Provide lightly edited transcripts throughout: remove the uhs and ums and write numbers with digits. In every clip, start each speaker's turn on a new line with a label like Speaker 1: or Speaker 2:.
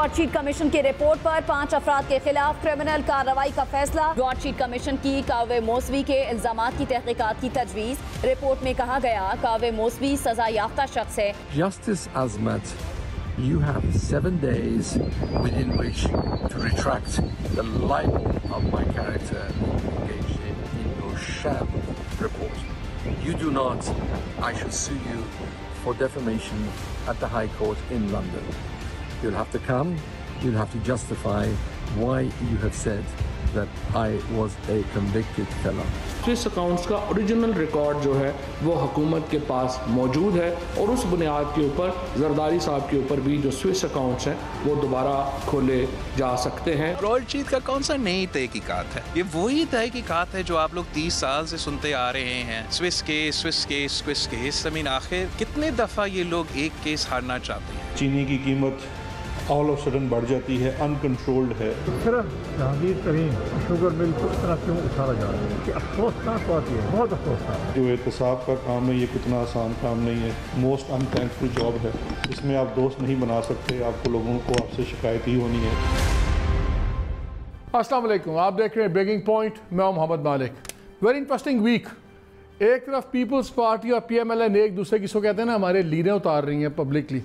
Speaker 1: Broad sheet commission کی report پر 5 افراد کے خلاف کرمنل کارروائی کا فیصلہ۔ براڈ شیٹ کمیشن کی کاوے موسوی کے الزامات کی تحقیقات کی تجویز۔ رپورٹ میں کہا گیا کاوے موسوی سزا یافتہ شخص ہے۔
Speaker 2: Justice Azmat, you have 7 days within which to retract the libel of my character engaged in your sham report. You do not, I shall sue you for defamation at the High Court in London. You'll have to come, you'll have to justify why you have said that I was a convicted felon.
Speaker 3: Swiss accounts کا original record جو ہے وہ حکومت کے پاس موجود ہے اور اس بنیاد کے اوپر زرداری صاحب کے اوپر بھی جو سوئس اکاؤنٹس ہیں وہ دوبارہ کھولے جا سکتے ہیں۔
Speaker 4: براڈ شیٹ کا کون سا نئی تحقیقات ہے؟ یہ وہی تحقیقات ہے جو آپ لوگ 30 سال سے سنتے آ رہے ہیں، سوئس کیس۔ آخر کتنے دفعہ یہ لوگ ایک کیس ہارنا چاہتے ہیں؟
Speaker 5: چینی کی قیمت آل آف سڈن بڑھ جاتی ہے، انکنٹرولڈ ہے۔
Speaker 6: صرف جہانگیر ترین شوگر مل کو اتنا کیوں اٹھارا جا رہا ہے کہ افسوسناک بات یہ ہے، بہت افسوسناک۔
Speaker 5: جو احتساب کا کام ہے یہ کتنا آسان کام نہیں ہے، موسٹ ان تھینکفل جاب ہے، اس میں آپ دوست نہیں بنا سکتے، آپ کو لوگوں کو آپ سے شکایت ہی ہونی ہے۔
Speaker 7: السلام علیکم، آپ دیکھ رہے ہیں بریکنگ پوائنٹ، میں ہوں Muhammad Malik. Very interesting week. ایک طرف پیپلز پارٹی اور پی ایم ایل این ایک دوسرے کی سو کہتے ہیں نا ہمارے لیڈیں اتار رہی ہیں پبلکلی۔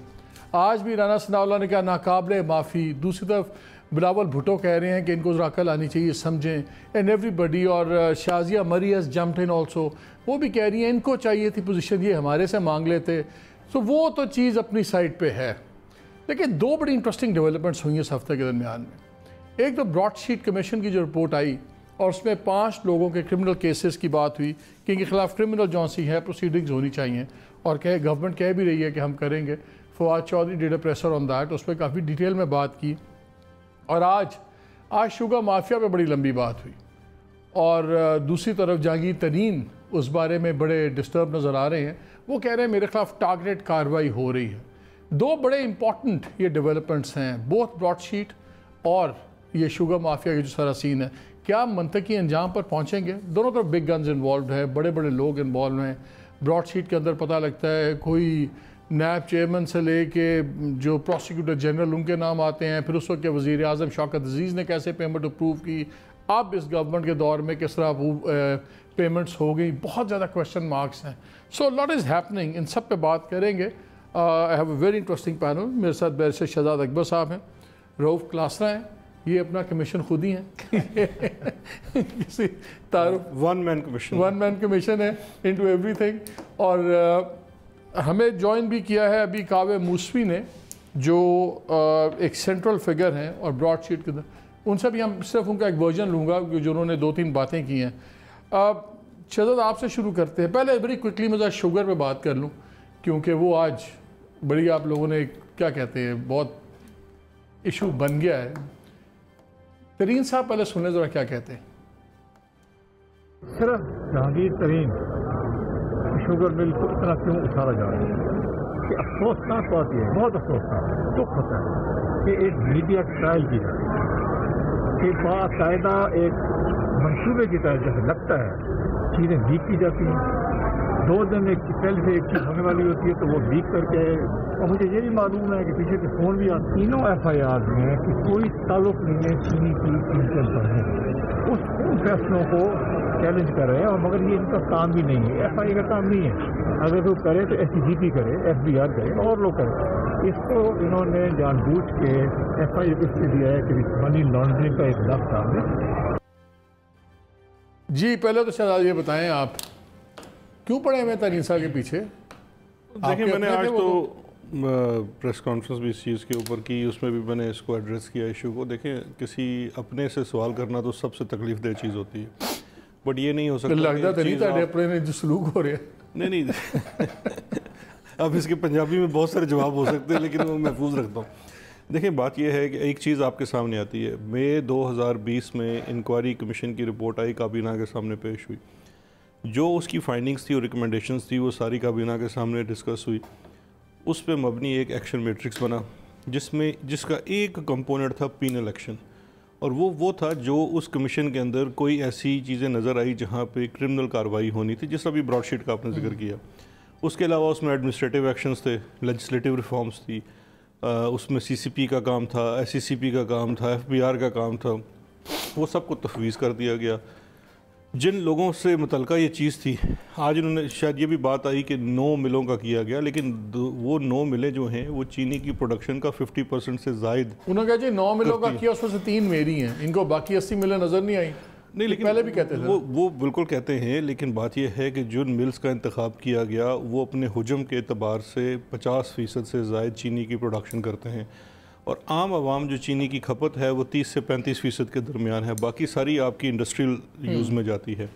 Speaker 7: آج بھی رانا ثناء اللہ نے کہا ناقابل معافی، دوسری طرف بلاول بھٹو کہہ رہے ہیں کہ ان کو ذرا عقل آنی چاہیے، سمجھیں، اینڈ ایوری بڈی، اور شازیہ مری ہیز جمپڈ ان آلسو، وہ بھی کہہ رہی ہیں ان کو چاہیے تھی پوزیشن، یہ ہمارے سے مانگ لیتے۔ تو وہ تو چیز اپنی سائڈ پہ ہے، لیکن 2 بڑی انٹرسٹنگ ڈیولپمنٹس ہوئی ہیں اس ہفتے کے درمیان میں۔ ایک تو براڈ شیٹ کمیشن کی جو رپورٹ آئی اور اس میں 5 لوگوں کے کرمنل کیسز کی بات ہوئی کہ ان کے خلاف کرمنل جونسی ہے، پروسیڈنگز ہونی چاہیے، اور گورنمنٹ کہہ بھی رہی ہے کہ ہم کریں گے۔ Fawad Chaudhry did a presser on that, اس پہ کافی ڈیٹیل میں بات کی۔ اور آج شوگر مافیا پہ بڑی لمبی بات ہوئی، اور دوسری طرف جہانگیر ترین اس بارے میں بڑے ڈسٹرب نظر آ رہے ہیں، وہ کہہ رہے ہیں میرے خلاف ٹارگیٹڈ کارروائی ہو رہی ہے۔ 2 بڑے امپورٹنٹ یہ ڈیولپمنٹس ہیں، بوتھ براڈ شیٹ اور یہ شوگر مافیا کی جو سارا سین ہے، کیا منطقی انجام پر پہنچیں گے؟ دونوں طرف بگ گنز انوالوڈ ہیں، بڑے بڑے لوگ انوالو ہیں۔ براڈ شیٹ کے اندر پتہ لگتا ہے کوئی نیب چیئرمین سے لے کے جو پروسیکیوٹر جنرل ان کے نام آتے ہیں، پھر اس وقت کے وزیر اعظم شوکت عزیز نے کیسے پیمنٹ اپروو کی، اب اس گورنمنٹ کے دور میں کس طرح پیمنٹس ہو گئی، بہت زیادہ کویشچن مارکس ہیں۔ سو لاٹ از ہیپننگ، ان سب پہ بات کریں گے۔ I have a very interesting panel, میرے ساتھ بیرسٹر شہزاد اکبر صاحب ہیں، رؤف کلاسرا ہیں، یہ اپنا کمیشن خود ہی ہیں، کسی تعارف، ون مین کمیشن ہے انٹو ایوری تھنگ۔ اور ہمیں جوائن بھی کیا ہے ابھی کاوے موسوی نے، جو ایک سینٹرل فگر ہیں اور براڈ شیٹ کے اندر، ان سے بھی ہم صرف ان کا ایک ورژن لوں گا جو انہوں نے 2-3 باتیں کی ہیں۔ شہزاد آپ سے شروع کرتے ہیں، پہلے بڑی کوئکلی میں شوگر پہ بات کر لوں، کیونکہ وہ آج بڑی آپ لوگوں نے کیا کہتے ہیں بہت ایشو بن گیا ہے۔ ترین صاحب پہلے سنیں ذرا کیا کہتے ہیں۔
Speaker 6: صرف جہانگیر ترین شوگر مل کو اتنا کیوں اٹھارا جا رہا ہے کہ افسوسناک بات یہ ہے، بہت افسوسناک، دکھ ہوتا ہے کہ ایک میڈیا ٹرائل کی جائے کہ باقاعدہ ایک منصوبے کی طرح جیسے لگتا ہے چیزیں لیک کی جاتی ہیں، 2 دن پہلے سے ایک چیز ہونے والی ہوتی ہے تو وہ لیک کر کے، اور مجھے یہ بھی معلوم ہے کہ پیچھے سے فون بھی آتے، تینوں ایف آئی آر میں کہ کوئی تعلق نہیں ہے چینی کی قیمتیں بڑھنے کا، ان فیصلوں کو چیلنج کر رہے ہیں، اور مگر یہ ان کا کام بھی نہیں ہے، ایف آئی کا کام نہیں ہے، اگر وہ کرے تو ایس سی جی پی کرے، ایف بی آر کرے، اور لوگ کریں۔ اس کو انہوں نے جان بوجھ کے ایف آئی اس لیے دیا ہے کہ منی لانڈرنگ کا ایک لفظ سامنے۔
Speaker 7: جی پہلے تو شاید یہ بتائیں آپ کیوں پڑے ہوئے ترین صاحب کے پیچھے؟
Speaker 5: دیکھیں میں نے آج تو پریس کانفرنس بھی اس چیز کے اوپر کی، اس میں بھی میں نے اس کو ایڈریس کیا ایشو کو۔ دیکھیں کسی اپنے سے سوال کرنا تو سب سے تکلیف دہ چیز ہوتی ہے، بٹ یہ نہیں ہو سکتا
Speaker 7: لگتا تو نہیں تھا اپنے جو سلوک ہو رہے ہیں، نہیں
Speaker 5: اب اس کے پنجابی میں بہت سارے جواب ہو سکتے ہیں لیکن وہ محفوظ رکھتا ہوں۔ دیکھیں بات یہ ہے کہ ایک چیز آپ کے سامنے آتی ہے، مئی 2020 میں انکوائری کمیشن کی رپورٹ آئی، کابینہ کے سامنے پیش ہوئی، جو اس کی فائنڈنگز تھی اور ریکمنڈیشنز تھی وہ ساری کابینہ کے سامنے ڈسکس ہوئی، اس پہ مبنی ایک ایکشن میٹرکس بنا جس کا ایک کمپوننٹ تھا پینل ایکشن، اور وہ تھا جو اس کمیشن کے اندر کوئی ایسی چیزیں نظر آئی جہاں پہ کرمنل کارروائی ہونی تھی، جس طرح بھی براڈ شیٹ کا آپ نے ذکر کیا۔ اس کے علاوہ اس میں ایڈمنسٹریٹو ایکشنز تھے، لیجسلیٹو ریفارمز تھی، اس میں سی سی پی کا کام تھا, ایس سی سی پی کا کام تھا, ایف بی آر کا کام تھا, وہ سب کو تفویض کر دیا گیا. جن لوگوں سے متعلقہ یہ چیز تھی, آج انہوں نے شاید یہ بھی بات آئی کہ 9 ملوں کا کیا گیا, لیکن وہ 9 ملیں جو ہیں وہ چینی کی پروڈکشن کا 50% سے زائد.
Speaker 7: انہوں نے کہا جی 9 ملوں کا کیا, اس میں سے 3 میری ہیں, ان کو باقی 80 ملیں نظر نہیں آئی.
Speaker 5: نہیں, لیکن
Speaker 7: پہلے بھی کہتے تھے
Speaker 5: وہ بالکل کہتے ہیں, لیکن بات یہ ہے کہ جن ملز کا انتخاب کیا گیا وہ اپنے حجم کے اعتبار سے 50% سے زائد چینی کی پروڈکشن کرتے ہیں, اور عام عوام جو چینی کی کھپت ہے وہ 30 سے 35% کے درمیان ہے, باقی ساری آپ کی انڈسٹریل یوز میں جاتی ہے.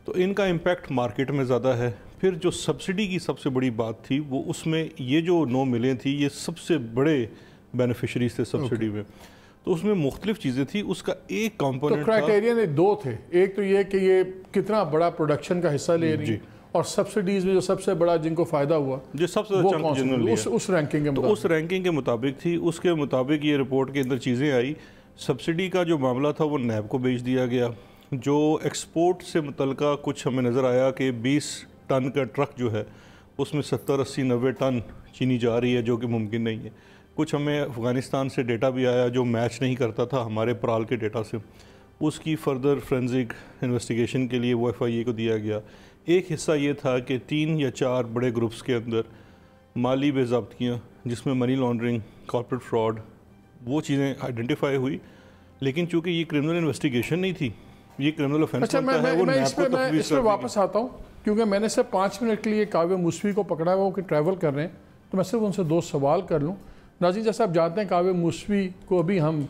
Speaker 5: تو ان کا امپیکٹ مارکیٹ میں زیادہ ہے. پھر جو سبسڈی کی سب سے بڑی بات تھی وہ اس میں یہ جو 9 ملیں تھیں یہ سب سے بڑے بینیفیشریز تھے سبسڈی میں. تو اس میں مختلف چیزیں تھیں, اس کا ایک کمپوننٹ
Speaker 7: تھا. تو کرائٹیریا نے 2 تھے, ایک تو یہ کہ یہ کتنا بڑا پروڈکشن کا حصہ لے رہی ہے, اور سبسڈیز میں جو سب سے بڑا جن کو فائدہ ہوا
Speaker 5: جو سب سے
Speaker 7: اس رینکنگ کے
Speaker 5: مطابق, اس رینکنگ کے مطابق تھی. اس کے مطابق یہ رپورٹ کے اندر چیزیں آئی. سبسڈی کا جو معاملہ تھا وہ نیب کو بھیج دیا گیا. جو ایکسپورٹ سے متعلقہ کچھ ہمیں نظر آیا کہ 20 ٹن کا ٹرک جو ہے اس میں 70, 80, 90 ٹن چینی جا رہی ہے, جو کہ ممکن نہیں ہے. کچھ ہمیں افغانستان سے ڈیٹا بھی آیا جو میچ نہیں کرتا تھا ہمارے پرال کے ڈیٹا سے. اس کی فردر فرینزک انویسٹیگیشن کے لیے وہ FIA کو دیا گیا. ایک حصہ یہ تھا کہ 3 یا 4 بڑے گروپس کے اندر مالی بے ضابطگیاں, جس میں منی لانڈرنگ, کارپوریٹ فراڈ, وہ چیزیں آئیڈینٹیفائی ہوئی. لیکن چونکہ یہ کرمنل انویسٹیگیشن نہیں تھی, یہ کرمنل افینس
Speaker 7: بنتا ہے, وہ نیب کو تفویض. میں اس پہ واپس آتا ہوں کیونکہ میں نے صرف 5 منٹ کے لیے کاویہ موسوی کو پکڑا ہے, وہ کہ ٹریول کر رہے ہیں, تو میں صرف ان سے 2 سوال کر لوں. ناظرین, جیسے آپ جانتے ہیں کاویہ موسوی کو ابھی ہم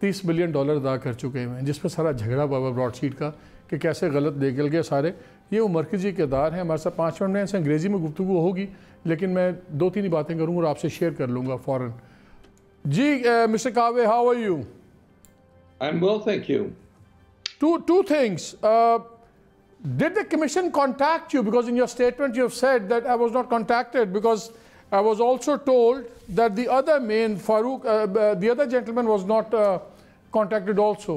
Speaker 7: $30 بلین ادا کر چکے ہیں, جس پہ سارا جھگڑا ہوا براڈ شیٹ کا کہ کیسے غلط نکل گئے سارے. یہ وہ مرکزی کردار ہیں. ہمارے ساتھ 5 منٹ میں سے انگریزی میں گفتگو ہوگی, لیکن میں 2-3 ہی باتیں کروں گا اور آپ سے شیئر کر لوں گا فوراً. جی مسٹر کاوے, how are you?
Speaker 2: I am well, thank you.
Speaker 7: Two things. Did the commission contact you? Because in your statement you have said that I was not contacted, because I was also told that the other main, Farouk, the other gentleman was not contacted also.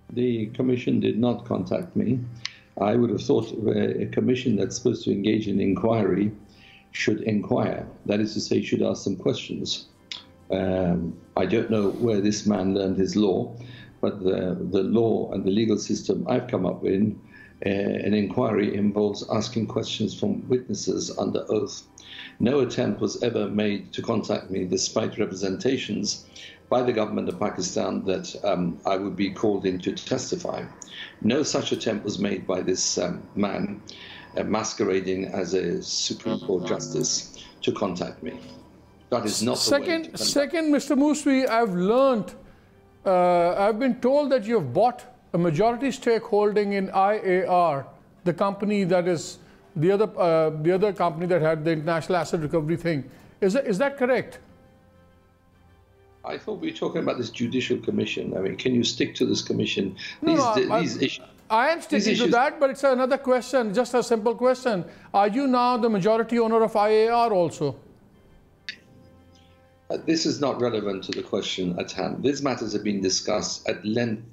Speaker 2: The commission did not contact me. I would have thought a commission that's supposed to engage in inquiry should inquire. That is to say, should ask some questions. I don't know where this man learned his law, but the law and the legal system I've come up with, an inquiry involves asking questions from witnesses under oath. No attempt was ever made to contact me, despite representations by the government of Pakistan that I would be called in to testify. No such attempt was made by this man masquerading as a Supreme Court justice to contact me. That is not the way to conduct.
Speaker 7: Second, Mr. Mooswi, I've been told that you have bought a majority stakeholding in IAR, the company that is the other company that had the international asset recovery thing. Is that correct?
Speaker 2: I thought we were talking about this judicial commission. I mean, can you stick to this commission? These issues.
Speaker 7: I am sticking to that, but it's another question, just a simple question. Are you now the majority owner of IAR also?
Speaker 2: This is not relevant to the question at hand. These matters have been discussed at length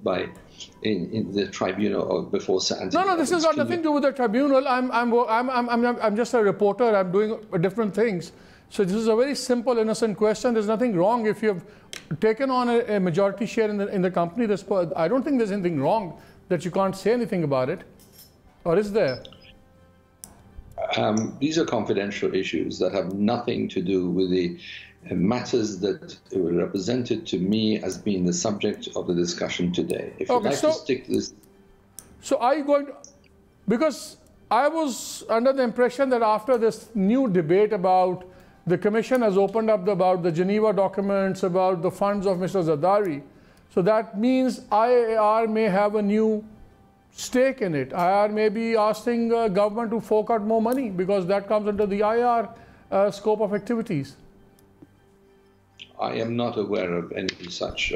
Speaker 2: in the tribunal or before Sir Anthony.
Speaker 7: No, this has got nothing to do with the tribunal. I'm just a reporter. I'm doing different things. So this is a very simple, innocent question. There's nothing wrong if you've taken on a majority share in the company. I don't think there's anything wrong that you can't say anything about it. Or is there?
Speaker 2: These are confidential issues that have nothing to do with the matters that were represented to me as being the subject of the discussion today. If you'd like to stick to this.
Speaker 7: So are you going to, because I was under the impression that after this new debate about the commission has opened up about the Geneva documents, about the funds of Mr. Zardari, so that means IAR may have a new stake in it. IAR may be asking government to fork out more money because that comes under the IAR scope of activities.
Speaker 2: I am not aware of any such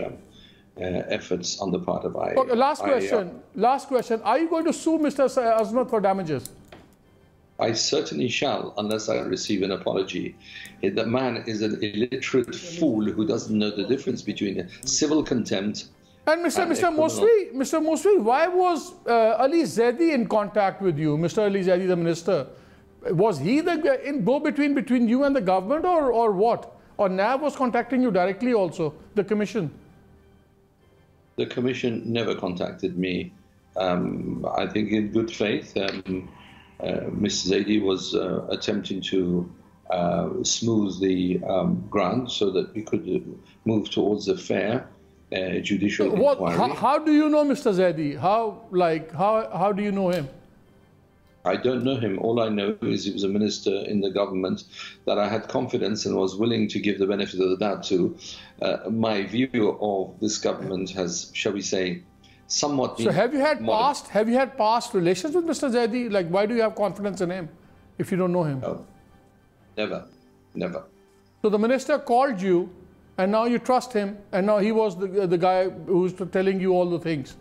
Speaker 2: efforts on the part of IAR.
Speaker 7: Okay, last question. Are you going to sue Mr. Azmat for damages?
Speaker 2: I certainly shall, unless I receive an apology. The man is an illiterate fool who doesn't know the difference between a civil contempt
Speaker 7: and Mr. Mooswi, why was Ali Zaidi in contact with you, Mr. Ali Zaidi, the minister? Was he the in go-between you and the government, or what? Or NAB was contacting you directly also, the commission?
Speaker 8: The commission never contacted me. I think in good faith, Mr. Zaidi was attempting to smooth the ground so that we could move towards a fair judicial inquiry.
Speaker 7: How do you know Mr. Zaidi? How do you know him?
Speaker 8: I don't know him. All I know is he was a minister in the government that I had confidence and was willing to give the benefit of the doubt to. My view of this government has, shall we say, somewhat.
Speaker 7: So have you had past relations with Mr. Zaidi? Like, why do you have confidence in him if you don't know him?
Speaker 8: No, never.
Speaker 7: So the minister called you, and now you trust him, and now he was the guy who's telling you all the things.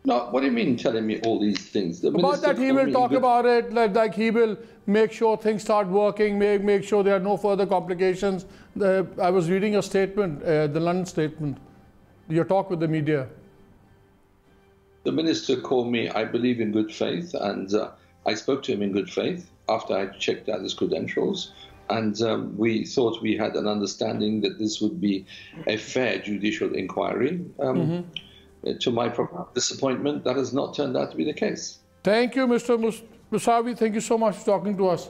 Speaker 8: No, what do you mean telling me all these things?
Speaker 7: About that he will talk about it, like he will make sure things start working, make sure there are no further complications. I was reading a statement, the London statement, your talk with the media.
Speaker 8: The minister called me, I believe, in good faith, and I spoke to him in good faith after I checked out his credentials. And we thought we had an understanding that this would be a fair judicial inquiry. To my disappointment, that has not turned out to be the case.
Speaker 7: Thank you, Mr. Musavi. Thank you so much for talking to us.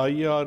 Speaker 5: IAR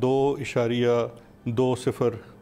Speaker 5: 2.20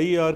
Speaker 5: IAR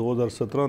Speaker 5: 2017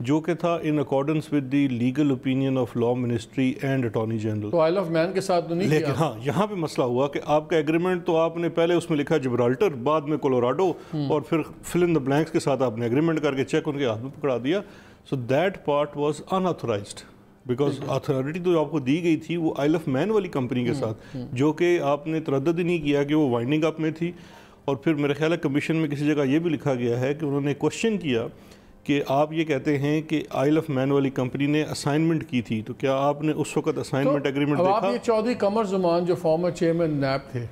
Speaker 5: جو کہ تھا in accordance with the legal opinion of law ministry and attorney general.
Speaker 7: تو Isle of مین کے ساتھ تو نہیں
Speaker 5: لیکن ہاں یہاں پہ مسئلہ ہوا کہ آپ کا ایگریمنٹ تو آپ نے پہلے اس میں لکھا جبرالٹر, بعد میں کولوراڈو, اور پھر فل ان دا بلینکس کے ساتھ آپ نے ایگریمنٹ کر کے چیک ان کے ہاتھ میں پکڑا دیا. So that part was unauthorized because authority تو آپ کو دی گئی تھی وہ آئل آف مین والی کمپنی کے ساتھ, جو کہ آپ نے تردد ہی نہیں کیا کہ وہ وائنڈنگ اپ میں تھی. اور پھر میرے خیال ہے کمیشن میں کسی جگہ یہ بھی لکھا گیا ہے کہ انہوں نے کوشچن کیا کہ آپ یہ کہتے ہیں کہ آئل آف مین والی کمپنی نے اسائنمنٹ کی تھی, تو کیا آپ نے اس وقت اسائنمنٹ ایگریمنٹ دیکھا؟
Speaker 7: اب آپ یہ چودھری قمر زمان جو فارمر چیئرمین نیب تھے,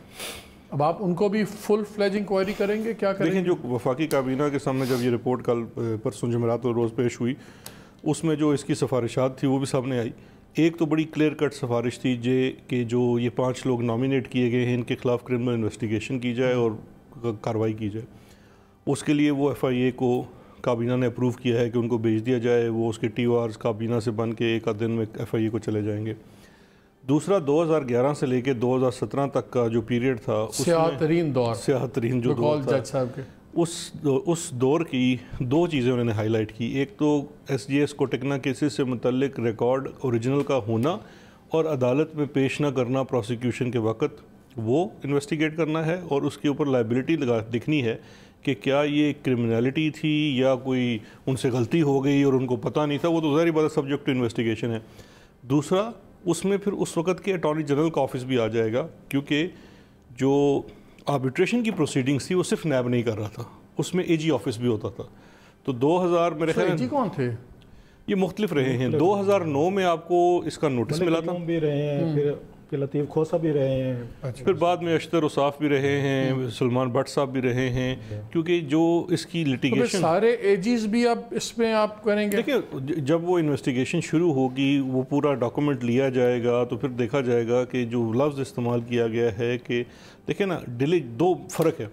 Speaker 7: اب آپ ان کو بھی فل فلیج انکوائری کریں گے, کیا کریں گے؟
Speaker 5: دیکھیں جو وفاقی کابینہ کے سامنے جب یہ رپورٹ کل پرسوں جمعرات اور روز پیش ہوئی, اس میں جو اس کی سفارشات تھی وہ بھی سامنے آئی. ایک تو بڑی کلیئر کٹ سفارش تھی کہ جو یہ 5 لوگ نامینیٹ کیے گئے ہیں ان کے خلاف کرمنل انویسٹیگیشن کی جائے اور کارروائی کی جائے. اس کے لیے وہ FIA کو کابینہ نے اپروو کیا ہے کہ ان کو بھیج دیا جائے, وہ اس کے TORs کابینہ سے بن کے ایک آدھ دن میں FIA کو چلے جائیں گے. دوسرا 2011 سے لے کے 2017 تک کا جو پیریڈ تھا,
Speaker 7: سیاہ ترین دور
Speaker 5: جو دور تھا,
Speaker 7: جج صاحب کے
Speaker 5: اس دور کی 2 چیزیں انہوں نے ہائی لائٹ کی. ایک تو SGS کوٹیکنا کیسز سے متعلق ریکارڈ اوریجنل کا ہونا اور عدالت میں پیش نہ کرنا پروسیکیوشن کے وقت, وہ انویسٹیگیٹ کرنا ہے, اور اس کے اوپر لائبلٹی دکھنی ہے کہ کیا یہ کرمنالٹی تھی یا کوئی ان سے غلطی ہو گئی اور ان کو پتہ نہیں تھا, وہ تو ظاہری بات ہے سبجیکٹ ٹو انویسٹیگیشن ہے. دوسرا اس میں پھر اس وقت کے اٹارنی جنرل کا آفس بھی آ جائے گا, کیونکہ جو آربیٹریشن کی پروسیڈنگز تھی وہ صرف نیب نہیں کر رہا تھا, اس میں AG آفس بھی ہوتا تھا. تو 2000 میرے خیال
Speaker 7: AG کون تھے؟
Speaker 5: یہ مختلف رہے ہیں. 2009 میں آپ کو اس کا نوٹس ملا تھا,
Speaker 6: بھی رہے ہیں, پھر لطیف کھوسا بھی رہے ہیں,
Speaker 5: پھر بعد میں اشتر اصاف بھی رہے ہیں, سلمان بٹ صاحب بھی رہے ہیں, کیونکہ جو اس کی لٹیگیشن
Speaker 7: سارے AGs بھی اب اس میں آپ کریں گے.
Speaker 5: دیکھیں جب وہ انویسٹیگیشن شروع ہوگی, وہ پورا ڈاکومنٹ لیا جائے گا, تو پھر دیکھا جائے گا کہ جو لفظ استعمال کیا گیا ہے کہ دیکھیں نا دو فرق ہے.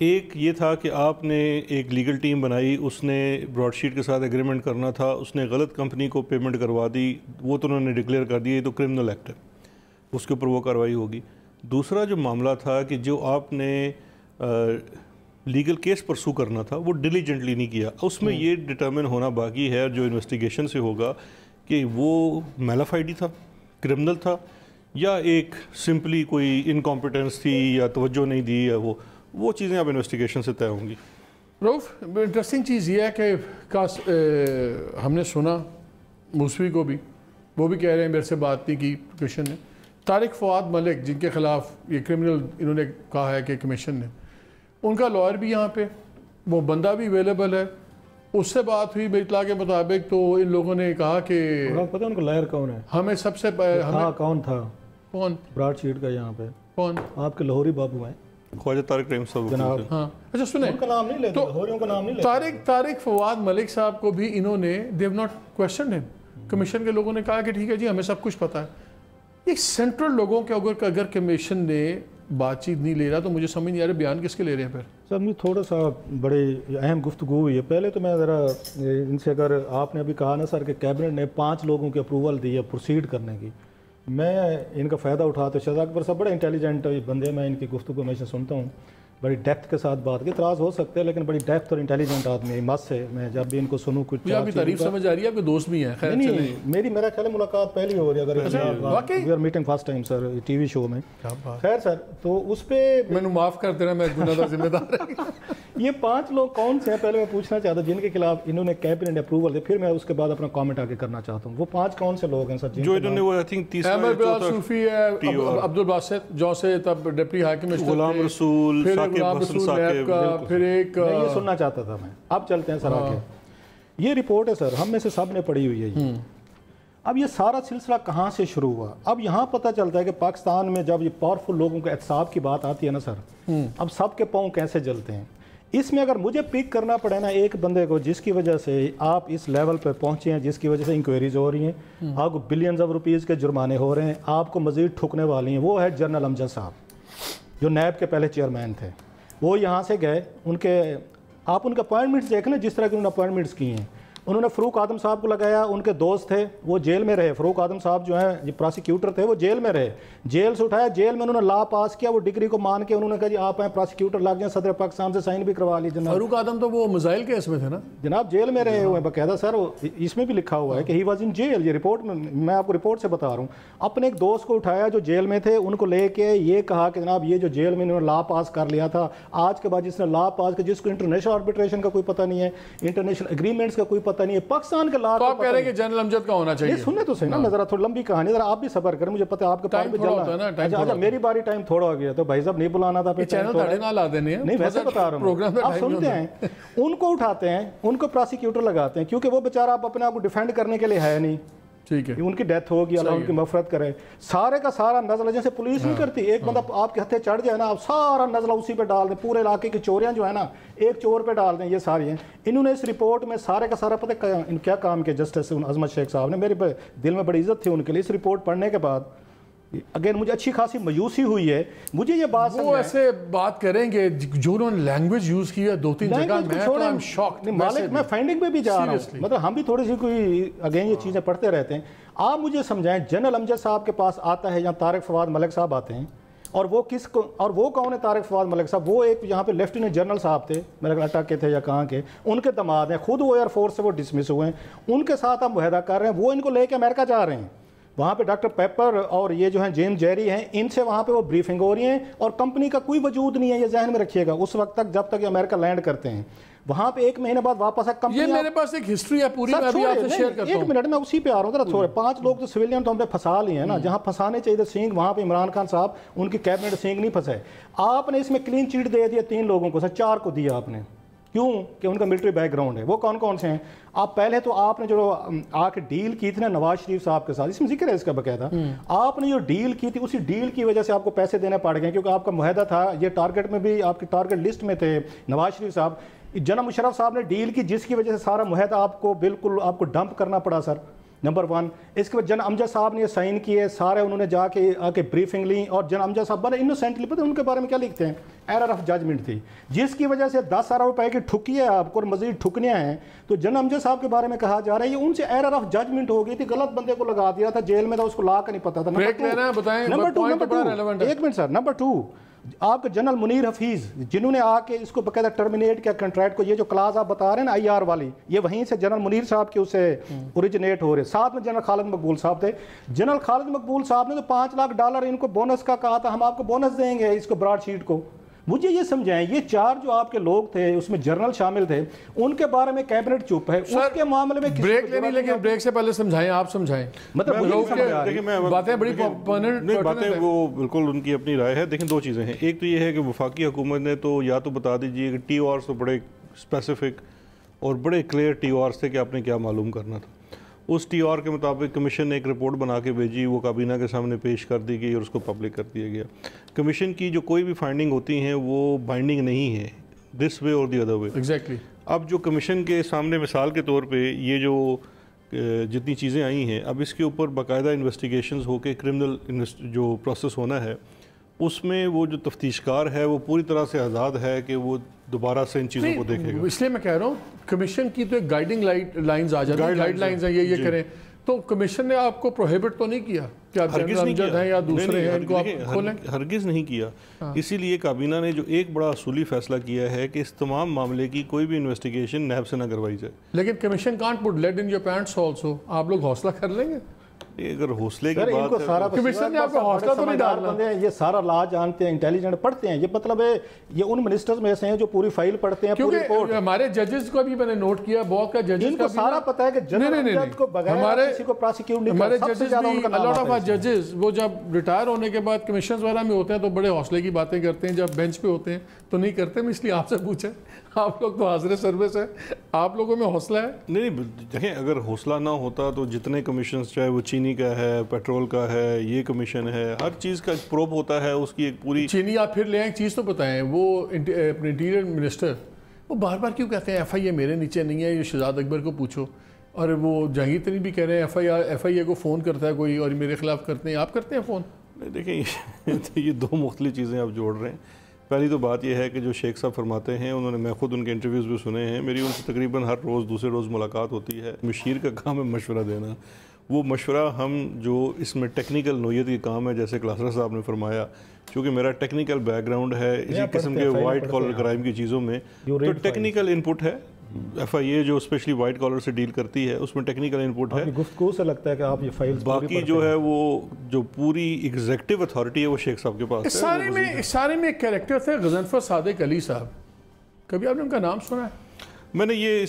Speaker 5: ایک یہ تھا کہ آپ نے ایک لیگل ٹیم بنائی, اس نے براڈ شیٹ کے ساتھ ایگریمنٹ کرنا تھا, اس نے غلط کمپنی کو پیمنٹ کروا دی, وہ تو انہوں نے ڈکلیئر کر دی, یہ تو کرمنل ایکٹ ہے, اس کے اوپر وہ کارروائی ہوگی. دوسرا جو معاملہ تھا کہ جو آپ نے لیگل کیس پرسو کرنا تھا وہ ڈیلیجنٹلی نہیں کیا, اس میں یہ ڈٹرمن ہونا باقی ہے جو انویسٹیگیشن سے ہوگا کہ وہ میلافائڈی تھا, کرمنل تھا, یا ایک سمپلی کوئی انکمپیٹنس تھی یا توجہ نہیں دی, یا وہ چیزیں اب انویسٹیگیشن سے طے ہوں گی.
Speaker 7: روف انٹرسٹنگ چیز یہ ہے کہ ہم نے سنا موسوی کو بھی, وہ بھی کہہ رہے ہیں میرے سے بات نہیں کی کمیشن نے. طارق فواد ملک جن کے خلاف یہ کرمنل انہوں نے کہا ہے کہ کمیشن نے, ان کا لائر بھی یہاں پہ, وہ بندہ بھی اویلیبل ہے, اس سے بات ہوئی میری اطلاع کے مطابق. تو ان لوگوں نے کہا کہ
Speaker 6: پتہ ہے ان کا لائر کون ہے؟
Speaker 7: ہمیں سب سے
Speaker 6: کون تھا؟
Speaker 7: کون
Speaker 6: براڈ شیٹ کا یہاں پہ
Speaker 7: کون؟
Speaker 6: آپ کے لاہوری بابو ہیں
Speaker 5: خواجہ طارق رحیم صاحب
Speaker 6: جناب.
Speaker 7: ہاں اچھا سنیں,
Speaker 6: ان کا نام نہیں لیتے, لاہوریوں کا نام نہیں لیتے.
Speaker 7: طارق فواد ملک صاحب کو بھی انہوں نے دے ہیو ناٹ کویسچنڈ ہم. کمیشن کے لوگوں نے کہا کہ ٹھیک ہے جی ہمیں سب کچھ پتہ ہے. ایک سینٹرل لوگوں کے اگر کمیشن نے بات چیت نہیں لے رہا تو مجھے سمجھ نہیں آ رہا بیان کس کے لے رہے ہیں پھر.
Speaker 6: سر مجھے تھوڑا سا بڑی اہم گفتگو ہوئی ہے. پہلے تو میں ذرا ان سے, اگر آپ نے ابھی کہا نا سر کہ کیبنٹ نے 5 لوگوں کی اپروول دی ہے پروسیڈ کرنے کی, میں ان کا فائدہ اٹھاتے شہزاد اکبر صاحب بڑے انٹیلیجنٹ بندے, میں ان کی گفتگو ہمیشہ سنتا ہوں, بڑی ڈیپتھ کے ساتھ بات کی. اعتراض ہو سکتے ہیں لیکن بڑی ڈیپتھ اور انٹیلیجنٹ آدمی مت سے میں جب بھی ان کو سنوں کچھ
Speaker 7: آپ کی تعریف سمجھ آ رہی ہے, آپ کے دوست بھی ہیں. خیر
Speaker 6: نہیں, میرا خیال ہے ملاقات پہلی ہو رہی ہے, اگر we are meeting first time sir T V show میں. خیر سر, تو اس پہ
Speaker 7: میں نے معاف کر دینا, میں گناہ دار ذمہ دار ہے.
Speaker 6: یہ 5 لوگ کون سے ہیں پہلے میں پوچھنا چاہتا ہوں جن کے خلاف انہوں نے کیبنٹ نے اپروول دی, پھر میں اس کے بعد اپنا کامنٹ آگے کرنا چاہتا ہوں. وہ 5 کون سے لوگ ہیں سر
Speaker 5: جو انہوں نے وہ آئی تھنک تیسرا
Speaker 7: احمد بلال صوفی ہے, عبد الباسط جو سے تب ڈپٹی حاکم
Speaker 5: غلام رسول, ثاقب حسن ثاقب,
Speaker 7: پھر ایک
Speaker 6: میں یہ سننا چاہتا تھا میں. اب چلتے ہیں سر آگے. یہ رپورٹ ہے سر, ہم میں سے سب نے پڑھی ہوئی ہے یہ. اب یہ سارا سلسلہ کہاں سے شروع ہوا؟ اب یہاں پتہ چلتا ہے کہ پاکستان میں جب یہ پاورفل لوگوں کے احتساب کی بات آتی ہے نا سر, اب سب کے پاؤں کیسے جلتے ہیں. اس میں اگر مجھے پک کرنا پڑے نا ایک بندے کو جس کی وجہ سے آپ اس لیول پہ پہنچے ہیں, جس کی وجہ سے انکوائریز ہو رہی ہیں, آپ کو بلینز آف روپیز کے جرمانے ہو رہے ہیں, آپ کو مزید ٹھکنے والی ہیں, وہ ہے جنرل امجد صاحب جو نیب کے پہلے چیئرمین تھے. وہ یہاں سے گئے, آپ ان کے اپوائنٹمنٹس دیکھ لیں جس طرح کے انہوں نے اپوائنٹمنٹس کی ہیں.
Speaker 9: انہوں نے فروق آدم صاحب کو لگایا, ان کے دوست تھے وہ جیل میں رہے, فروق آدم صاحب جو ہیں یہ پراسیکیوٹر تھے, وہ جیل میں رہے, جیل سے اٹھایا, جیل میں انہوں نے لا پاس کیا, وہ ڈگری کو مان کے انہوں نے کہا جی آپ ہیں پراسیکیوٹر لگ جائیں, صدر پاکستان سے سائن بھی کروا لی جناب.
Speaker 7: فاروق آدم تو وہ میزائل کیس میں تھے نا
Speaker 9: جناب, جیل میں رہے ہوئے ہیں باقاعدہ سر, اس میں بھی لکھا ہوا ہے کہ ہی واز ان جیل, یہ رپورٹ میں آپ کو رپورٹ سے بتا رہا ہوں. اپنے ایک دوست کو اٹھایا جو جیل میں تھے, ان کو لے کے یہ کہا کہ جناب یہ جو جیل میں انہوں نے لا پاس کر لیا تھا, آج کے بعد جس نے لا پاس کیا, جس کو انٹرنیشنل آربیٹریشن کا کوئی پتہ نہیں ہے, انٹرنیشنل ایگریمنٹس کا کوئی پتہ نہیں ہے, پاکستان کے لا.
Speaker 7: تو آپ کہہ رہے ہیں کہ جنرل امجد کا ہونا چاہیے.
Speaker 9: سننے تو صحیح نا, ذرا تھوڑی لمبی کہانی, ذرا آپ بھی صبر کریں, مجھے پتہ ہے آپ کے پاس بھی جلنا ہے. اچھا میری باری ٹائم تھوڑا ہو گیا تو بھائی صاحب نہیں بلانا تھا, نہیں ویسے بتا رہا ہوں, آپ سنتے ہیں. ان کو اٹھاتے ہیں, ان کو پراسیکیوٹر لگاتے ہیں, کیونکہ وہ بیچارہ آپ اپنے آپ کو ڈیفینڈ کرنے کے لیے ہے نہیں,
Speaker 7: ٹھیک ہے,
Speaker 9: ان کی ڈیتھ ہوگی, اللہ ان کی مغفرت کرے. سارے کا سارا نزلہ جیسے پولیس نہیں کرتی, ایک بندہ آپ کے ہتھے چڑھ جائے نا, آپ سارا نزلہ اسی پہ ڈال دیں, پورے علاقے کی چوریاں جو ہے نا ایک چور پہ ڈال دیں, یہ ساری ہیں. انہوں نے اس رپورٹ میں سارے کا سارا پتہ کیا کام کیا جسٹس عظمت شیخ صاحب نے, میرے دل میں بڑی عزت تھی ان کے لیے. اس رپورٹ پڑھنے کے بعد اگین مجھے اچھی خاصی مایوسی ہوئی ہے. مجھے یہ بات
Speaker 7: وہ ایسے بات کریں گے جو انہوں نے لینگویج یوز کی ہے 2-3 جگہ, میں شاک.
Speaker 9: مالک میں فائنڈنگ پہ بھی جا رہا ہوں, مطلب ہم بھی تھوڑی سی کوئی اگین یہ چیزیں پڑھتے رہتے ہیں. آپ مجھے سمجھائیں, جنرل امجد صاحب کے پاس آتا ہے یا طارق فواد ملک صاحب آتے ہیں, اور وہ کس کو, اور وہ کون ہے طارق فواد ملک صاحب؟ وہ ایک یہاں پہ لیفٹیننٹ جنرل صاحب تھے, میرے اٹا کے تھے یا کہاں کے, ان کے دماد ہیں, خود وہ ایئر فورس سے وہ ڈسمس ہوئے ہیں, ان کے ساتھ ہم معاہدہ کر رہے ہیں, وہ ان کو لے کے امریکہ جا رہے ہیں. وہاں پہ ڈاکٹر پیپر اور یہ جو ہیں جیمز جیری ہیں, ان سے وہاں پہ وہ بریفنگ ہو رہی ہیں, اور کمپنی کا کوئی وجود نہیں ہے, یہ ذہن میں رکھیے گا, اس وقت تک جب تک یہ امریکہ لینڈ کرتے ہیں. وہاں پہ 1 مہینے بعد واپس ہے کمپنی.
Speaker 7: یہ میرے پاس ایک ہسٹری ہے پوری, میں ابھی آپ سے شیئر کرتا ہوں.
Speaker 9: 1 منٹ میں اسی پہ آ رہا ہوں ذرا تھوڑے. 5 لوگ تو سویلین تو ہم نے پھنسا لیے ہیں نا, جہاں پھنسانے چاہیے تھے سینگ, وہاں پہ عمران خان صاحب ان کی کیبنٹ سینگ نہیں پھنسے. آپ نے اس میں کلین چیٹ دے دیا 3 لوگوں کو, 4 کو دیا آپ نے. کیوں کہ ان کا ملٹری بیک گراؤنڈ ہے. وہ کون کون سے ہیں؟ آپ پہلے تو آپ نے جو آ کے ڈیل کی تھی نا نواز شریف صاحب کے ساتھ, اس میں ذکر ہے اس کا باقاعدہ, آپ نے جو ڈیل کی تھی اسی ڈیل کی وجہ سے آپ کو پیسے دینے پڑ گئے, کیونکہ آپ کا معاہدہ تھا, یہ ٹارگٹ میں بھی آپ کی ٹارگٹ لسٹ میں تھے نواز شریف صاحب. جناب مشرف صاحب نے ڈیل کی جس کی وجہ سے سارا معاہدہ آپ کو بالکل آپ کو ڈمپ کرنا پڑا سر, نمبر 1. اس کے بعد جناب امجد صاحب نے یہ سائن کیے سارے, انہوں نے جا کے آ کے بریفنگ لی, اور جناب امجد صاحب بڑے انوسینٹلی, پتہ ان کے بارے میں کیا لکھتے ہیں, ایرر آف ججمنٹ تھی, جس کی وجہ سے 10 ارب روپے کی ٹھکی ہے آپ کو, اور مزید ٹھکنیاں ہیں. تو جناب امجد صاحب کے بارے میں کہا جا رہا ہے یہ ان سے ایرر آف ججمنٹ ہو گئی تھی, غلط بندے کو لگا دیا تھا, جیل میں تھا, اس کو لا کا نہیں پتا تھا. نمبر 2 1 منٹ سر, نمبر 2 آپ کے جنرل منیر حفیظ جنہوں نے آ کے اس کو باقاعدہ ٹرمینیٹ کیا کنٹریکٹ کو, یہ جو کلاس آپ بتا رہے ہیں نا آئی آر والی, یہ وہیں سے جنرل منیر صاحب کے اسے اوریجنیٹ ہو رہے. ساتھ میں جنرل خالد مقبول صاحب تھے. جنرل خالد مقبول صاحب نے تو $5 لاکھ ان کو بونس کا کہا تھا, ہم آپ کو بونس دیں گے اس کو براڈ شیٹ کو. مجھے یہ سمجھائیں, یہ 4 جو آپ کے لوگ تھے اس میں جنرل شامل تھے, ان کے بارے میں کیبنٹ چپ ہے, اس کے معاملے میں
Speaker 7: بریک لینی, لیکن بریک سے پہلے سمجھائیں, آپ سمجھائیں, مطلب باتیں بڑی
Speaker 5: باتیں وہ بالکل ان کی اپنی رائے ہے. دیکھیں 2 چیزیں ہیں, ایک تو یہ ہے کہ وفاقی حکومت نے تو یا تو بتا دیجئے کہ ٹی آرز تو بڑے اسپیسیفک اور بڑے کلیئر ٹی آرز تھے کہ آپ نے کیا معلوم کرنا تھا. اس ٹی آر کے مطابق کمیشن نے ایک رپورٹ بنا کے بھیجی, وہ کابینہ کے سامنے پیش کر دی گئی اور اس کو پبلک کر دیا گیا. کمیشن کی جو کوئی بھی فائنڈنگ ہوتی ہیں وہ بائنڈنگ نہیں ہے, دس وے اور دی ادر وے.
Speaker 7: ایگزیکٹلی.
Speaker 5: اب جو کمیشن کے سامنے مثال کے طور پہ یہ جو جتنی چیزیں آئی ہیں, اب اس کے اوپر باقاعدہ انویسٹیگیشنز ہو کے کرمنل جو پروسیس ہونا ہے, اس میں وہ جو تفتیش کار ہے وہ پوری طرح سے آزاد ہے کہ وہ دوبارہ سے ان چیزوں کو دیکھے گا.
Speaker 7: اس لیے میں کہہ رہا ہوں کمیشن کی تو ایک گائیڈنگ لائنز آ جاتی ہیں, گائیڈ لائنز ہیں یہ کریں, تو کمیشن نے آپ کو پروہیبٹ تو نہیں کیا کہ آپ جنرل امجد ہیں یا دوسرے ہیں ان کو آپ کھولیں؟
Speaker 5: ہرگز نہیں کیا. اسی لیے کابینہ نے جو ایک بڑا اصولی فیصلہ کیا ہے کہ اس تمام معاملے کی کوئی بھی انویسٹیگیشن نیب سے نہ کروائی جائے.
Speaker 7: لیکن commission can't put lead in your pants also, آپ لوگ حوصلہ کر لیں گے.
Speaker 5: اگر حوصلے کی بات ہے,
Speaker 7: کمیشن نے آپ کو حوصلہ تو نہیں ڈالنا.
Speaker 9: یہ سارا لا جانتے ہیں, انٹیلیجنٹ پڑھتے ہیں, یہ مطلب ہے یہ ان منسٹرز میں سے ہیں جو پوری فائل پڑھتے ہیں, پوری رپورٹ.
Speaker 7: ہمارے ججز کو بھی میں نے نوٹ کیا, بہت کا ججز کا
Speaker 9: سارا پتہ ہے کہ جنرل امجد کو بغیر کسی کو پراسیکیوٹ نہیں
Speaker 7: ہمارے ججز بھی, لاٹ آف آر ججز وہ جب ریٹائر ہونے کے بعد کمیشنز وغیرہ میں ہوتے ہیں تو بڑے حوصلے کی باتیں کرتے ہیں, جب بینچ پہ ہوتے ہیں تو نہیں کرتے. میں اس لیے آپ سے پوچھیں, آپ لوگ تو حاضر سروس ہے, آپ لوگوں میں حوصلہ ہے؟
Speaker 5: نہیں دیکھیں, اگر حوصلہ نہ ہوتا تو جتنے کمیشنز, چاہے وہ چینی کا ہے, پیٹرول کا ہے, یہ کمیشن ہے, ہر چیز کا ایک پروب ہوتا ہے, اس کی ایک پوری.
Speaker 7: چینی آپ پھر لے آئیں, ایک چیز تو بتائیں, وہ اپنے انٹیریئر منسٹر وہ بار بار کیوں کہتے ہیں ایف آئی اے میرے نیچے نہیں ہے, یہ شہزاد اکبر کو پوچھو, اور وہ جہانگیر ترین بھی کہہ رہے ہیں ایف آئی اے کو فون کرتا ہے کوئی اور میرے خلاف کرتے ہیں, آپ کرتے ہیں فون؟
Speaker 5: دیکھیں یہ 2 مختلف چیزیں آپ جوڑ رہے ہیں. پہلی تو بات یہ ہے کہ جو شیخ صاحب فرماتے ہیں انہوں نے، میں خود ان کے انٹرویوز بھی سنے ہیں، میری ان سے تقریباً ہر روز دوسرے روز ملاقات ہوتی ہے. مشیر کا کام ہے مشورہ دینا، وہ مشورہ ہم جو اس میں ٹیکنیکل نوعیت کی کام ہے، جیسے کلاسرا صاحب نے فرمایا، چونکہ میرا ٹیکنیکل بیک گراؤنڈ ہے اسی قسم کے وائٹ کالر کرائم کی چیزوں میں، تو ٹیکنیکل انپٹ ہے. ایف آئی اے جو اسپیشلی وائٹ کالر سے ڈیل کرتی ہے اس میں ٹیکنیکل انپٹ ہے.
Speaker 9: گفتگو سے لگتا ہے کہ آپ یہ فائلز
Speaker 5: باقی جو ہے وہ جو پوری ایگزیکٹو اتھارٹی ہے وہ شیخ صاحب کے پاس ہے.
Speaker 7: اس سارے میں ایک کریکٹر تھے غضنفر صادق علی صاحب، کبھی آپ نے ان کا نام سنا ہے؟
Speaker 5: میں نے یہ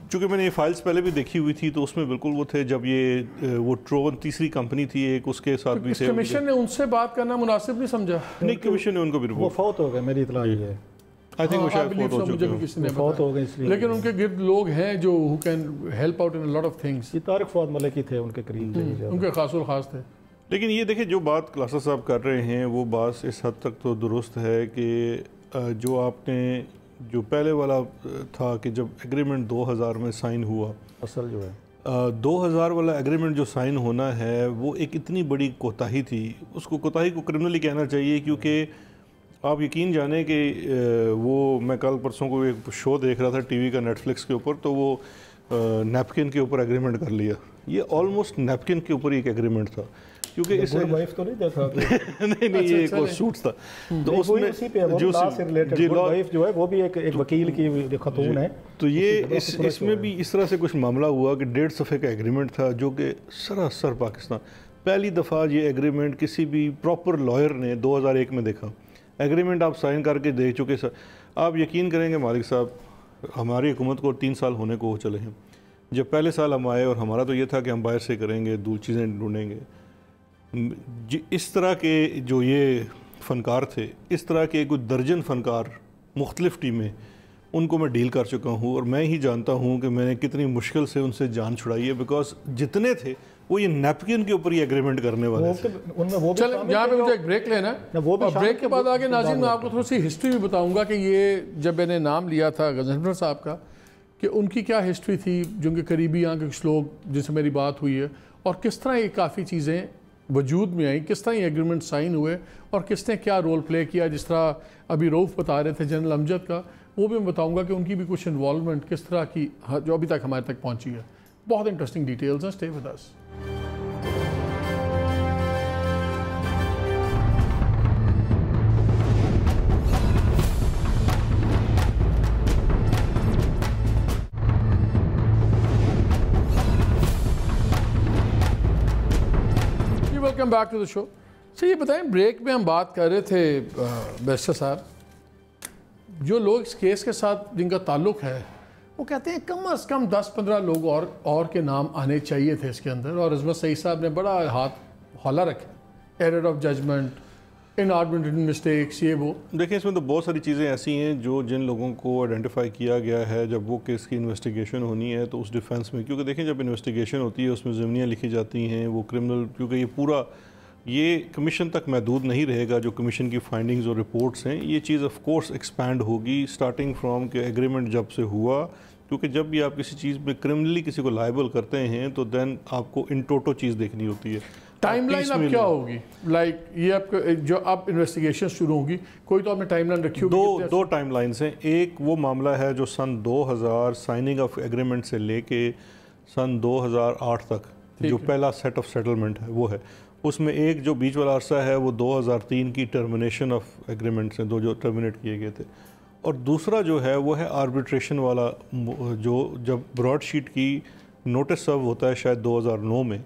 Speaker 5: چونکہ میں نے یہ فائلز پہلے بھی دیکھی ہوئی تھی تو اس میں بالکل وہ تھے جب یہ وہ ٹرون تیسری کمپنی تھی ایک، اس کے ساتھ بھی تھے.
Speaker 7: کمیشن نے ان سے بات کرنا مناسب نہیں سمجھا؟
Speaker 5: نہیں، کمیشن نے ان کو بھی
Speaker 9: وہ فوت ہو گئے، میری اطلاع یہ ہے.
Speaker 5: آئی تھنک وہ شاید
Speaker 9: فوت ہو گئے اس لیے،
Speaker 7: لیکن ان کے گرد لوگ ہیں جو who can help out in a lot of things.
Speaker 9: یہ طارق فؤاد ملکی تھے ان کے قریب،
Speaker 7: ان کے خاص الخاص تھے.
Speaker 5: لیکن یہ دیکھیں جو بات کلاسر صاحب کر رہے ہیں وہ بات اس حد تک تو درست ہے کہ جو آپ نے جو پہلے والا تھا کہ جب ایگریمنٹ 2000 میں سائن ہوا،
Speaker 9: اصل جو ہے
Speaker 5: 2000 والا ایگریمنٹ جو سائن ہونا ہے وہ ایک اتنی بڑی کوتاہی تھی. اس کو کوتاہی کو کرمنلی کہنا چاہیے، کیونکہ آپ یقین جانیں کہ وہ میں کل پرسوں کو ایک شو دیکھ رہا تھا ٹی وی کا نیٹ فلکس کے اوپر، تو وہ نیپکن کے اوپر ایگریمنٹ کر لیا. یہ آلموسٹ نیپکن کے اوپر ایک ایگریمنٹ تھا، کیونکہ اس
Speaker 9: گڈ وائف تو نہیں دیکھا
Speaker 5: نہیں یہ ایک سوٹس تھا. تو اس میں
Speaker 9: جو لا سے ریلیٹڈ گڈ وائف جو ہے وہ بھی ایک وکیل کی خاتون ہے.
Speaker 5: تو یہ اس میں بھی اس طرح سے کچھ معاملہ ہوا کہ 1.5 صفحے کا ایگریمنٹ تھا جو کہ سراسر پاکستان پہلی دفعہ یہ ایگریمنٹ کسی بھی پراپر لائر نے 2001 میں دیکھا. ایگریمنٹ آپ سائن کر کے دیکھ چکے سر. آپ یقین کریں گے مالک صاحب، ہماری حکومت کو 3 سال ہونے کو چلے ہیں. جب پہلے سال ہم آئے اور ہمارا تو یہ تھا کہ ہم باہر سے کریں گے، دو چیزیں ڈھونڈیں گے. اس طرح کے جو یہ فنکار تھے، اس طرح کے کچھ درجن فنکار مختلف ٹیمیں، ان کو میں ڈیل کر چکا ہوں اور میں ہی جانتا ہوں کہ میں نے کتنی مشکل سے ان سے جان چھڑائی ہے، بیکاز جتنے تھے وہ یہ نیپکن کے اوپر ہی ایگریمنٹ کرنے والے تھے.
Speaker 7: چلیں یہاں پہ مجھے ایک بریک لینا ہے، اور بریک کے بعد آگے ناظرین میں آپ کو تھوڑی سی ہسٹری بھی بتاؤں گا کہ یہ جب میں نے نام لیا تھا غضنفر صاحب کا کہ ان کی کیا ہسٹری تھی، جو ان کے قریبی یہاں کے کچھ لوگ جن سے میری بات ہوئی ہے، اور کس طرح یہ کافی چیزیں وجود میں آئیں، کس طرح یہ ایگریمنٹ سائن ہوئے اور کس نے کیا رول پلے کیا. جس طرح ابھی روف بتا رہے تھے جنرل امجد کا، وہ بھی میں بتاؤں گا کہ ان کی بھی کچھ انوالومنٹ کس طرح کی جو ابھی تک ہمارے تک پہنچی ہے. بہت انٹرسٹنگ ڈیٹیلز ہیں. Stay with us. Welcome back to the show. یہ بتائیں، بریک میں ہم بات کر رہے تھے بیرسٹر صاحب، جو لوگ اس کیس کے ساتھ جن کا تعلق ہے وہ کہتے ہیں کم از کم 10-15 لوگ اور کے نام آنے چاہیے تھے اس کے اندر، اور عصمت سعید صاحب نے بڑا ہاتھ ہولہ رکھا، ایرر آف ججمنٹ، انارڈنٹ مسٹیکس، یہ وہ. دیکھیں
Speaker 5: اس میں تو بہت ساری چیزیں ایسی ہیں جو جن لوگوں کو آئیڈینٹیفائی کیا گیا ہے جب وہ کیس کی انویسٹیگیشن ہونی ہے تو اس ڈیفینس میں، کیونکہ دیکھیں جب انویسٹیگیشن ہوتی ہے اس میں ضمنیاں لکھی جاتی ہیں، وہ کرمنل، کیونکہ یہ پورا یہ کمیشن تک محدود نہیں رہے گا جو کمیشن کی فائنڈنگز اور رپورٹس ہیں، یہ چیز آف کورس ایکسپینڈ ہوگی اسٹارٹنگ فرام کہ ایگریمنٹ جب سے ہوا، کیونکہ جب بھی آپ کسی چیز میں کرمنلی کسی کو لائبل کرتے ہیں تو دین آپ کو ان ٹوٹو چیز دیکھنی ہوتی ہے.
Speaker 7: ٹائم لائن اب کیا ہوگی؟ لائک یہ آپ جو اب انویسٹیگیشن شروع ہوگی، کوئی تو آپ نے ٹائم لائن رکھی ہوگی؟
Speaker 5: دو ٹائم لائنز ہیں. ایک وہ معاملہ ہے جو سن 2000 سائننگ آف ایگریمنٹ سے لے کے سن 2008 تک جو پہلا سیٹ آف سیٹلمنٹ ہے وہ ہے. اس میں ایک جو بیچ والا عرصہ ہے وہ 2003 کی ٹرمینیشن آف ایگریمنٹس ہیں، دو جو ٹرمینیٹ کیے گئے تھے. اور دوسرا جو ہے وہ ہے آربیٹریشن والا، جو جب براڈ شیٹ کی نوٹس سرو ہوتا ہے شاید 2009 میں،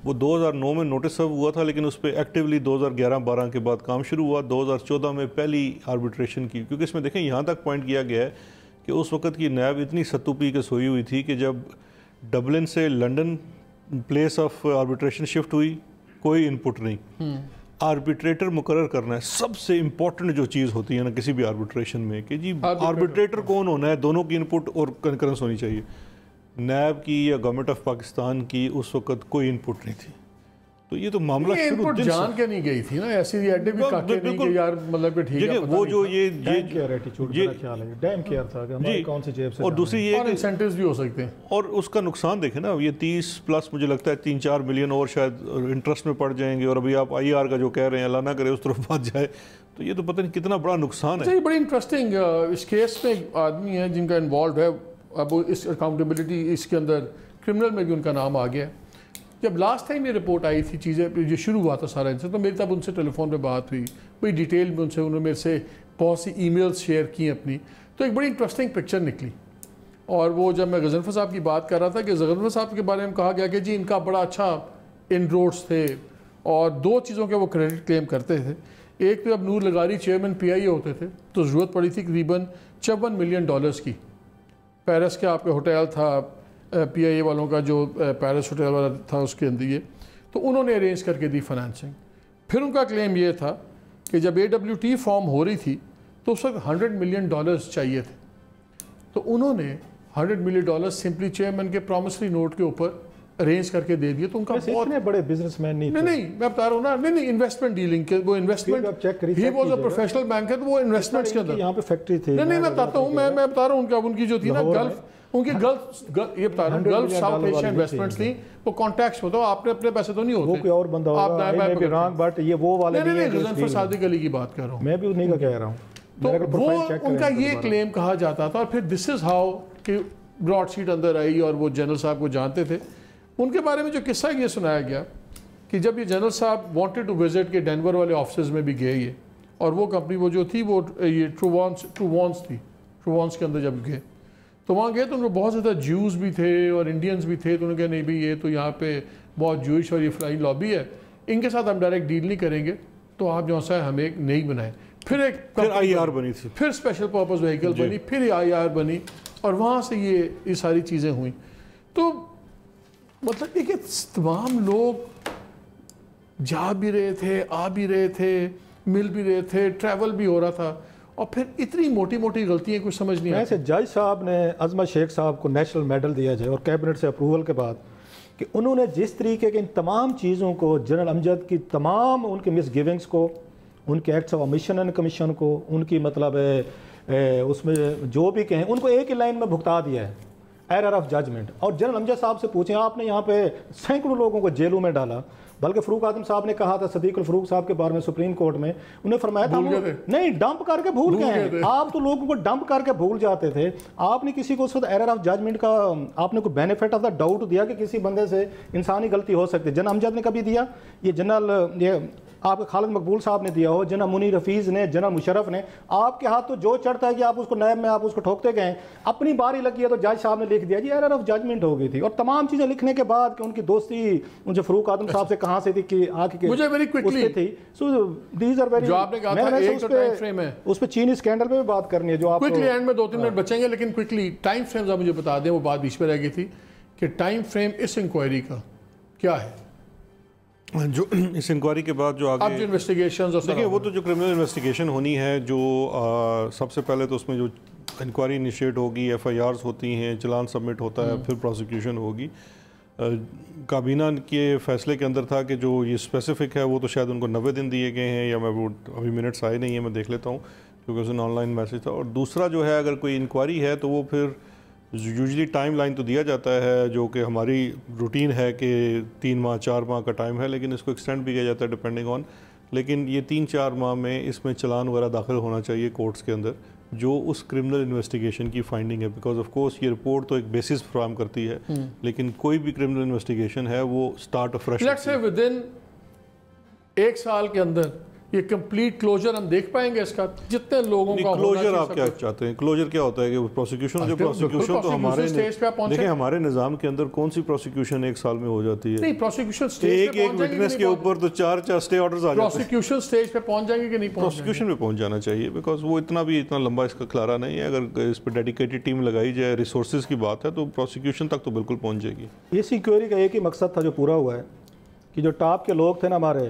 Speaker 5: وہ 2009 میں نوٹس سرو ہوا تھا لیکن اس پہ ایکٹیولی 2011-12 کے بعد کام شروع ہوا. 2014 میں پہلی آربیٹریشن کی، کیونکہ اس میں دیکھیں یہاں تک پوائنٹ کیا گیا ہے کہ اس وقت کی نیب اتنی ستو پی کے سوئی ہوئی تھی کہ جب ڈبلن سے London place of arbitration shift ہوئی کوئی انپٹ نہیں. آربیٹریٹر مقرر کرنا ہے سب سے امپورٹنٹ جو چیز ہوتی ہے نا کسی بھی آربیٹریشن میں، کہ جی آربیٹریٹر کون ہونا ہے، دونوں کی انپٹ اور کنکرنس ہونی چاہیے. نیب کی یا گورنمنٹ آف پاکستان کی اس وقت کوئی انپٹ نہیں تھی. تو یہ تو معاملہ شروع دن
Speaker 7: جان کے نہیں گئی تھی نا، ایسی ایڈے بھی کاکے نہیں کہ یار مطلب کہ ٹھیک ہے
Speaker 5: وہ جو یہ
Speaker 9: ڈیم کیئر تھا کہ ہماری کون سی جیب سے،
Speaker 5: اور دوسری یہ
Speaker 7: انسینٹیوز بھی ہو سکتے ہیں،
Speaker 5: اور اس کا نقصان دیکھیں نا، یہ 30+ مجھے لگتا ہے 3-4 ملین اور شاید انٹرسٹ میں پڑ جائیں گے، اور ابھی آپ IR کا جو کہہ رہے ہیں اللہ نہ کرے اس طرف بات جائے، تو یہ تو پتہ نہیں کتنا بڑا نقصان ہے۔
Speaker 7: یہ بڑی انٹرسٹنگ اس کیس میں آدمی ہیں جن کا انوالوڈ ہے، اب اس اکاؤنٹیبلٹی اس کے اندر کرمنل میں بھی ان کا نام آ گیا ہے۔ جب لاسٹ ٹائم یہ رپورٹ آئی تھی چیزیں یہ شروع ہوا تھا سارا ان سے، تو میری تب ان سے ٹیلی فون پہ بات ہوئی، بڑی ڈیٹیل میں ان سے، انہوں نے میرے سے بہت سی ای میلز شیئر کی اپنی، تو ایک بڑی انٹرسٹنگ پکچر نکلی۔ اور وہ جب میں غضنفر صاحب کی بات کر رہا تھا کہ غضنفر صاحب کے بارے میں کہا گیا کہ جی ان کا بڑا اچھا انروڈس تھے، اور 2 چیزوں کے وہ کریڈٹ کلیم کرتے تھے۔ ایک تو اب نور لغاری چیئرمین PIA ہوتے تھے تو ضرورت پڑی تھی قریباً $54 ملین کی، پیرس کے آپ کا ہوٹل تھا PIA والوں کا، جو پیرس ہوٹل والا تھا اس کے اندر، یہ تو انہوں نے ارینج کر کے دی فنانسنگ۔ پھر ان کا کلیم یہ تھا کہ جب AWT فارم ہو رہی تھی تو اس وقت $100 ملین چاہیے تھے، تو انہوں نے $100 ملین سمپلی چیئرمین کے پرومسری نوٹ کے اوپر ارینج کر کے دے دیے۔ تو ان کا بہت
Speaker 9: بڑے بزنس مین
Speaker 7: نہیں میں بتا رہا ہوں نا، نہیں انویسٹمنٹ ڈیلنگ کے، وہ investment he was a professional banker, وہ انویسٹمنٹس کے اندر
Speaker 9: یہاں پہ فیکٹری تھی،
Speaker 7: نہیں میں بتاتا ہوں، میں بتا رہا ہوں ان کی جو تھی نا گلف، ان کی گلف یہ بتا رہا ہوں گلف ساؤتھ ایشین انویسٹمنٹس تھی، وہ کانٹیکٹس ہوتا ہے، آپ نے اپنے پیسے تو نہیں ہوتے،
Speaker 9: وہ کوئی اور بندہ ہوگا، بٹ یہ وہ والے
Speaker 7: نہیں غضنفر صادق علی کی بات کر رہا ہوں
Speaker 9: میں بھی انہیں کا کہہ رہا ہوں۔
Speaker 7: تو وہ ان کا یہ کلیم کہا جاتا تھا، اور پھر دس از ہاؤ کہ براڈ شیٹ اندر آئی، اور وہ جنرل صاحب کو جانتے تھے۔ ان کے بارے میں جو قصہ یہ سنایا گیا کہ جب یہ جنرل صاحب وانٹڈ ٹو وزٹ کے ڈینور والے آفسز میں بھی گئے یہ، اور وہ کمپنی وہ جو تھی وہ یہ ٹرووانس تھی، ٹرووانس کے اندر جب گئے تو وہاں گئے تو ان کو بہت زیادہ جیوز بھی تھے اور انڈینز بھی تھے، تو انہوں نے کہا نہیں بھائی یہ تو یہاں پہ بہت جوئش اور یہ فلائی لابی ہے، ان کے ساتھ ہم ڈائریکٹ ڈیل نہیں کریں گے، تو آپ جو ہے ہمیں ایک نئی بنائیں۔ پھر
Speaker 5: IR بنی تھی،
Speaker 7: پھر اسپیشل پرپز وہیکل بنی، پھر IR بنی، اور وہاں سے یہ ساری چیزیں ہوئیں۔ تو مطلب کہ تمام لوگ جا بھی رہے تھے، آ بھی رہے تھے، مل بھی رہے تھے، ٹریول بھی ہو رہا تھا، اور پھر اتنی موٹی موٹی غلطیاں کچھ سمجھ نہیں آئی۔
Speaker 9: ایسے جج صاحب نے عظمت شیخ صاحب کو نیشنل میڈل دیا جائے، اور کیبنٹ سے اپروول کے بعد، کہ انہوں نے جس طریقے کے ان تمام چیزوں کو، جنرل امجد کی تمام ان کے مس گیونگس کو، ان کے acts of omission and commission کو، ان کی مطلب اس میں جو بھی کہیں، ان کو ایک ہی لائن میں بھگتا دیا ہے، ایرر آف ججمنٹ۔ اور جنرل امجد صاحب سے پوچھیں، آپ نے یہاں پہ سینکڑوں لوگوں کو جیلوں میں ڈالا، بلکہ فروخ اعظم صاحب نے کہا تھا صدیق الفروخ صاحب کے بارے میں سپریم کورٹ میں، انہیں فرمایا تھا نہیں ڈمپ کر کے بھول گئے ہیں آپ، تو لوگوں کو ڈمپ کر کے بھول جاتے تھے، آپ نے کسی کو اس وقت ایرر آف ججمنٹ کا آپ نے کوئی بینیفٹ آف دا ڈاؤٹ دیا کہ کسی بندے سے انسانی غلطی ہو سکتی ہے؟ جنرل امجد نے کبھی دیا؟ یہ جنرل یہ آپ کے خالد مقبول صاحب نے دیا ہو، جنرل منیر حفیظ نے، جنرل مشرف نے، آپ کے ہاتھ تو جو چڑھتا ہے کہ آپ اس کو نیب میں آپ اس کو ٹھوکتے گئے، اپنی باری لگی ہے تو جج صاحب نے لکھ دیا جی ایرر آف ججمنٹ ہو گئی تھی، اور تمام چیزیں لکھنے کے بعد کہ ان کی دوستی ان سے فروخ اعظم صاحب سے کہاں سے تھی کہ آ کے
Speaker 7: مجھے ویری کوئکلی
Speaker 9: تھی، سو دیز آر ویری،
Speaker 7: جو آپ نے کہا تھا ایک تو ٹائم فریم ہے،
Speaker 9: اس پہ چینی اسکینڈل پہ بھی بات کرنی ہے جو آپ
Speaker 7: کوئکلی اینڈ میں 2-3 منٹ بچیں گے، لیکن کوئکلی ٹائم فریم آپ مجھے بتا دیں، وہ بات بیچ میں رہ گئی تھی کہ ٹائم فریم اس انکوائری کا کیا ہے؟
Speaker 5: جو اس انکوائری کے بعد جو آگے
Speaker 7: اب جو انویسٹیگیشنز،
Speaker 5: دیکھیں وہ تو جو کرمنل انویسٹیگیشن ہونی ہے، جو سب سے پہلے تو اس میں جو انکوائری انیشیٹ ہوگی، FIRs ہوتی ہیں، چلان سبمٹ ہوتا ہے، پھر پروسیکیوشن ہوگی۔ کابینہ کے فیصلے کے اندر تھا کہ جو یہ اسپیسیفک ہے وہ تو شاید ان کو 90 دن دیے گئے ہیں، یا میں وہ ابھی منٹس آئے نہیں ہیں، میں دیکھ لیتا ہوں کیونکہ اس میں آن لائن میسج تھا۔ اور دوسرا جو ہے اگر کوئی انکوائری ہے تو وہ پھر یوزلی ٹائم لائن تو دیا جاتا ہے جو کہ ہماری روٹین ہے کہ 3 ماہ 4 ماہ کا ٹائم ہے، لیکن اس کو ایکسٹینڈ بھی کیا جاتا ہے ڈپینڈنگ آن، لیکن یہ 3-4 ماہ میں اس میں چلان وغیرہ داخل ہونا چاہیے کورٹس کے اندر جو اس کرمنل انویسٹیگیشن کی فائنڈنگ ہے، بیکاز آف کورس یہ رپورٹ تو ایک بیسس فراہم کرتی ہے، لیکن کوئی بھی کرمنل انویسٹیگیشن ہے وہ start afresh,
Speaker 7: let's say within 1 سال کے اندر یہ کمپلیٹ کلوجر ہم دیکھ پائیں گے اس کا، جتنے لوگوں کا
Speaker 5: کلوجر آپ کیا چاہتے ہیں؟ کلوجر کیا ہوتا ہے کہ پروسیکیوشن جو پروسیکیوشن تو ہمارے دیکھیں ہمارے نظام کے اندر کون سی پروسیکیوشن 1 سال میں ہو جاتی ہے؟
Speaker 7: نہیں پروسیکیوشن سٹیج پہ
Speaker 5: ایک وٹنس کے اوپر تو 4 سٹے آرڈرز آ جاتے ہیں،
Speaker 7: پروسیکیوشن سٹیج پہ پہنچ جائیں گے کہ نہیں پہنچ جائیں گے؟
Speaker 5: پروسیکیوشن پہ پہنچ جانا چاہیے، بیکاز وہ اتنا لمبا اس کا کھلارا نہیں ہے، اگر اس پہ ڈیڈیکیٹڈ ٹیم لگائی جائے، ریسورسز کی بات ہے تو پروسیکیوشن تک تو بالکل پہنچ جائے گی۔
Speaker 9: اس انکوائری کا ایک ہی مقصد تھا جو پورا ہوا ہے کہ جو ٹاپ کے لوگ تھے نا ہمارے